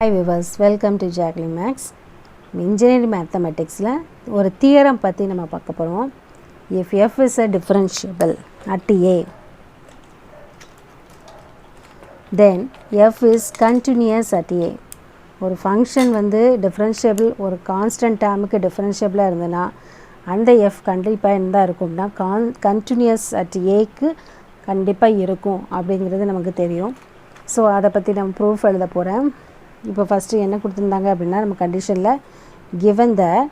Hi viewers, welcome to Jacqueline Max. Engineering Mathematics la ஒரு theorem பற்றி நம்ம பார்க்க போகிறோம். If f is a differentiable at a, then f is continuous at a. ஒரு function வந்து differentiable ஒரு constant டேர்முக்கு differentiable இருந்ததுன்னா அந்த f கண்டிப்பாக என்ன இருக்கும்னா continuous at aக்கு கண்டிப்பாக இருக்கும் அப்படிங்கிறது நமக்கு தெரியும். ஸோ அதை பற்றி நம்ம ப்ரூஃப் எழுத போகிறேன். இப்போ ஃபஸ்ட்டு என்ன கொடுத்துருந்தாங்க அப்படின்னா நம்ம கண்டிஷனில் given that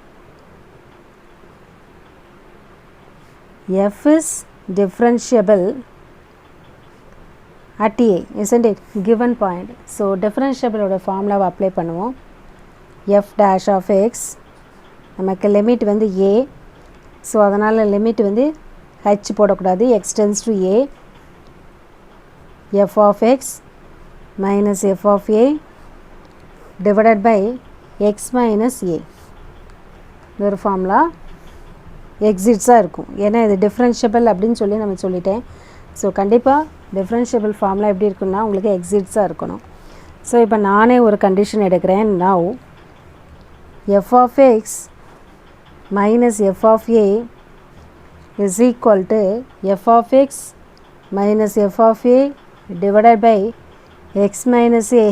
f is differentiable at a, isn't it? Given point. So differentiable ஓட ஃபார்முலாவை அப்ளை பண்ணுவோம். f dash of x நமக்கு லிமிட் வந்து a, ஸோ அதனால் லிமிட் வந்து h போடக்கூடாது, x tends to a, f of x minus f of a divided by x minus a. இது ஒரு ஃபார்முலா எக்ஸிட்ஸாக இருக்கும், ஏன்னா இது டிஃப்ரென்ஷியபிள் அப்படின்னு சொல்லி நம்ம சொல்லிட்டேன். ஸோ கண்டிப்பாக டிஃப்ரென்ஷியபிள் ஃபார்முலா எப்படி இருக்குன்னா உங்களுக்கு எக்ஸிட்ஸாக இருக்கணும். ஸோ இப்போ நானே ஒரு கண்டிஷன் எடுக்கிறேன். Now f of x minus f of a is equal to f of x minus f of a divided by x minus a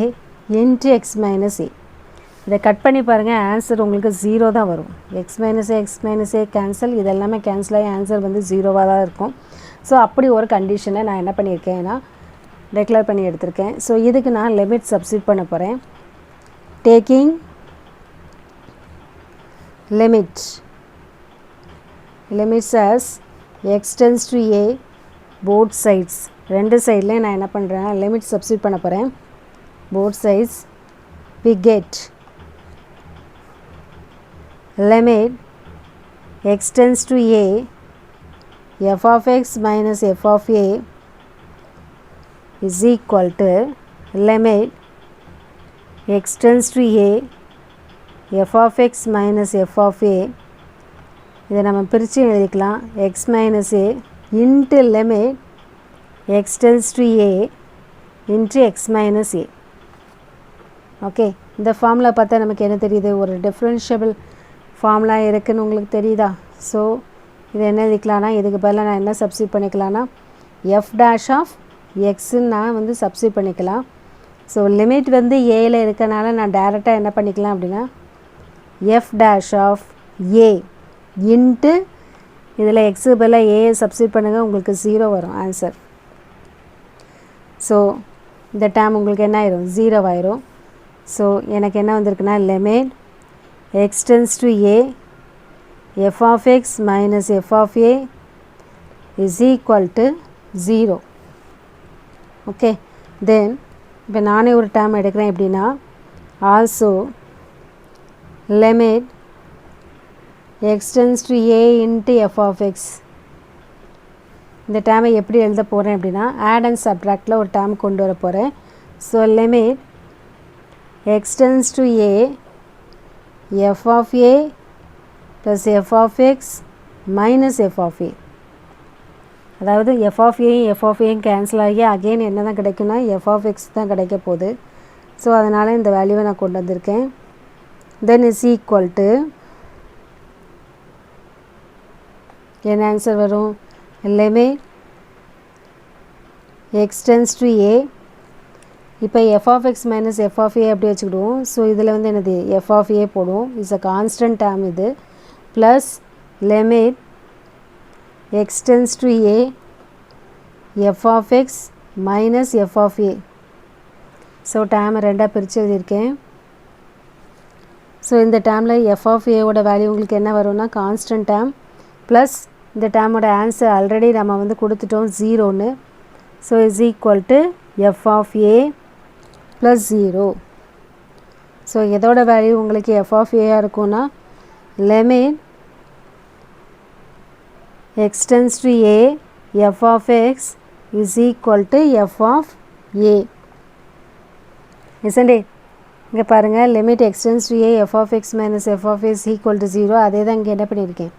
into x minus a. இதை cut பண்ணி பாருங்கள், ஆன்சர் உங்களுக்கு 0 தான் வரும். x minus a கேன்சல், இது எல்லாமே cancel ஆகி answer வந்து 0வாக தான் இருக்கும். ஸோ அப்படி ஒரு கண்டிஷனை நான் என்ன பண்ணியிருக்கேன்னா டெக்ளேர் பண்ணி எடுத்திருக்கேன். ஸோ இதுக்கு நான் லிமிட் சப்ஸ்டிட் பண்ண போகிறேன். Taking limits as x tends to a both sides, ரெண்டு சைட்லேயும் நான் என்ன பண்ணுறேன் லிமிட் சப்ஸ்டிட் பண்ண போகிறேன். both sides we get limit x tends to a f of x minus f of a is equal to limit x tends to a f of x minus f of a. இதை நம்ம பிரித்து எழுதிக்கலாம், x minus a into limit x tends to a into x minus a. Okay, இந்த formula பார்த்தா நமக்கு என்ன தெரியுது, ஒரு டிஃப்ரென்ஷியபிள் ஃபார்முலா இருக்குதுன்னு உங்களுக்கு தெரியுதா? ஸோ இது என்ன எழுதிக்கலாம்னா இதுக்கு பதிலாக நான் என்ன சப்ஸ்டிட் பண்ணிக்கலாம்னா f dash of xன்னு நான் வந்து சப்ஸ்டிட் பண்ணிக்கலாம். ஸோ லிமிட் வந்து ஏல இருக்கனால நான் டைரெக்டாக என்ன பண்ணிக்கலாம் அப்படின்னா f dash of a into இதில் எக்ஸுக்கு பதிலாக ஏ சப்ஸ்டிட் பண்ணுங்கள், உங்களுக்கு 0 வரும் ஆன்சர். ஸோ இந்த டேம் உங்களுக்கு என்ன ஆயிரும் 0 ஆயிரும். ஸோ எனக்கு என்ன வந்திருக்குன்னா limit x tends to a f of x minus f of a is equal to 0. Okay, தென் இப்போ நானே ஒரு டேம் எடுக்கிறேன் எப்படின்னா also limit x tends to a into f of x. இந்த டேமை எப்படி எழுத போகிறேன் அப்படின்னா ஆட் அண்ட் சப்ட்ராக்டில் ஒரு டேம் கொண்டு வர போகிறேன். So limit x tends to a f of a plus f of x minus f of a. அதாவது f of a f of a cancel ஆகி அகெயின் என்ன தான் கிடைக்குன்னா f of x தான் கிடைக்க போகுது. ஸோ அதனால் இந்த வேல்யூவை நான் கொண்டு வந்திருக்கேன். தென் இஸ் ஈக்குவல் டு என்ன ஆன்சர் வரும், limit x tends to a, இப்போ f of x minus f of a அப்படி வச்சுக்கிடுவோம். ஸோ இதில் வந்து என்னது f of a போடுவோம், இட்ஸ் அ கான்ஸ்டன்ட் டேர்ம் இது, plus limit x tends to a f of x minus f of a. So டேமை ரெண்டாக பிரித்து எழுதியிருக்கேன். ஸோ இந்த டேமில் f of a ஓட வேல்யூ உங்களுக்கு என்ன வரும்னா கான்ஸ்டன்ட் டேர்ம், ப்ளஸ் இந்த டேமோட ஆன்சர் ஆல்ரெடி நம்ம வந்து கொடுத்துட்டோம் 0ன்னு. So is equal to f of a plus 0. So எதோட வேல்யூ உங்களுக்கு f of a இருக்கும்னா limit x tends to a f of x is equal to f of a. isn't it? இங்கே பாருங்கள், limit x tends to a f of x minus f of a is equal to 0. அதே தான் இங்கே என்ன பண்ணியிருக்கேன்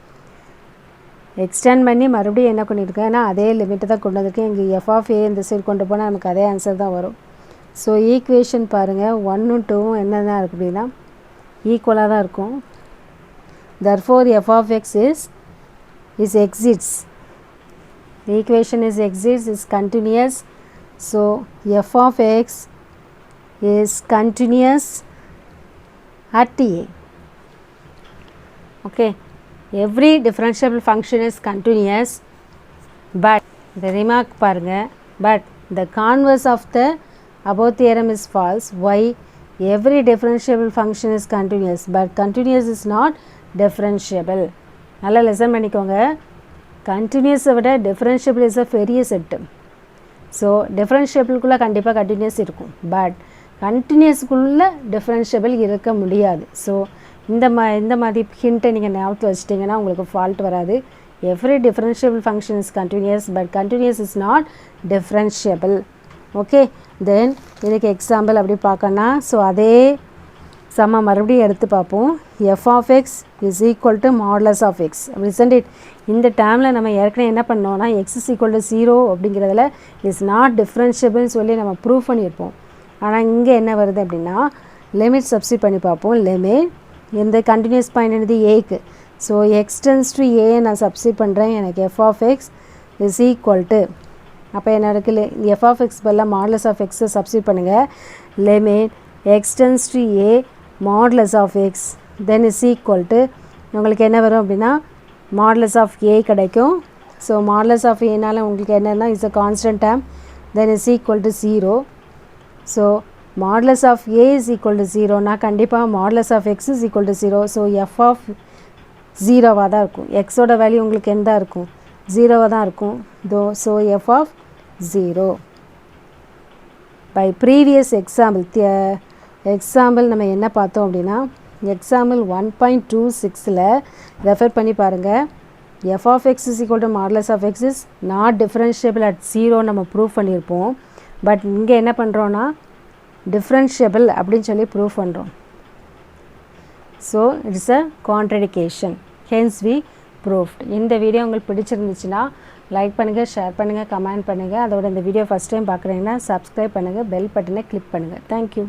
extend பண்ணி மறுபடியும் என்ன பண்ணியிருக்கேன், ஏன்னா அதே லிமிட்டு தான் கொண்டு வந்திருக்கேன். இங்கே f of a இந்த சைடு கொண்டு போனால் நமக்கு அதே ஆன்சர் தான் வரும். ஸோ ஈக்குவேஷன் பாருங்கள் 1 2 என்ன தான் இருக்குது அப்படின்னா ஈக்குவலாக தான் இருக்கும். therefore f of x is exists. The equation is exists, is continuous. So f of x is continuous at a. Okay, every differentiable function is continuous, but the remark parunga, but the converse of the above theorem is false. Why? Every differentiable function is continuous, but continuous is not differentiable. நல்லா lesson பண்ணிக்கோங்க. கண்டினியூஸை விட differentiable is a பெரிய set. So டிஃப்ரென்ஷியபிள்குள்ளே கண்டிப்பாக continuous இருக்கும், but கண்டினியூஸ்க்குள்ளே differentiable இருக்க முடியாது. So இந்த மாதிரி ஹிண்ட்டை நீங்கள் ஞாபகத்தில் வச்சிட்டிங்கன்னா உங்களுக்கு ஃபால்ட் வராது. Every differentiable function is continuous, but continuous is not differentiable. Okay, then இதுக்கு எக்ஸாம்பிள் அப்படி பார்க்கணுன்னா ஸோ அதே சம மறுபடியும் எடுத்து பார்ப்போம். F of X is equal to modulus of X. Recent it இந்த டேர்மில் நம்ம ஏற்கனவே என்ன பண்ணோன்னா எக்ஸ் இஸ் ஈக்குவல் டு 0 அப்படிங்கிறதுல இஸ் நாட் டிஃப்ரென்ஷியபிள்னு சொல்லி நம்ம ப்ரூவ் பண்ணியிருப்போம். ஆனால் இங்கே என்ன வருது அப்படின்னா லிமிட் சப்ஸ்டிட் பண்ணி பார்ப்போம். லிமிட் இந்த கண்டினியூஸ் பாயிண்ட் என்னது ஏக்கு. So X tends to A நான் சப்ஸ்டிட் பண்ணுறேன். எனக்கு F of X is equal to அப்போ என்ன இருக்குது எஃப் ஆஃப் எக்ஸ் பதிலாக மாடுலஸ் ஆஃப் எக்ஸை சப்ஸ்டிட் பண்ணுங்கள். Limit X tends to A modulus of X then is equal to உங்களுக்கு என்ன வரும் அப்படின்னா மாடுலஸ் ஆஃப் ஏ கிடைக்கும். ஸோ மாடுலஸ் ஆஃப் ஏனால உங்களுக்கு என்னென்னா is a constant term then is equal to 0. So modulus of A is equal to 0னா கண்டிப்பாக modulus of X is equal to 0. So F of 0வாக தான் இருக்கும். எக்ஸோட வேல்யூ உங்களுக்கு எந்த இருக்கும் 0வாக தான் இருக்கும். So F of 0 by previous example நம்ம என்ன பார்த்தோம் அப்படின்னா எக்ஸாம்பிள் 1.26ல் ரெஃபர் பண்ணி பாருங்கள். F of X is equal to modulus of X is not differentiable at 0 நம்ம ப்ரூவ் பண்ணியிருப்போம். பட் இங்கே என்ன பண்ணுறோன்னா டிஃப்ரென்ஷியபிள் அப்படின்னு சொல்லி ப்ரூவ் பண்ணுறோம். So it's a contradiction, hence we proved. இந்த வீடியோ உங்களுக்கு பிடிச்சிருந்துச்சுன்னா லைக் பண்ணுங்கள், ஷேர் பண்ணுங்கள், கமெண்ட் பண்ணுங்கள். அதோட இந்த வீடியோ ஃபஸ்ட் டைம் பார்க்குறீங்கன்னா சப்ஸ்கிரைப் பண்ணுங்கள், பெல் பட்டனை கிளிக் பண்ணுங்கள். தேங்க்யூ.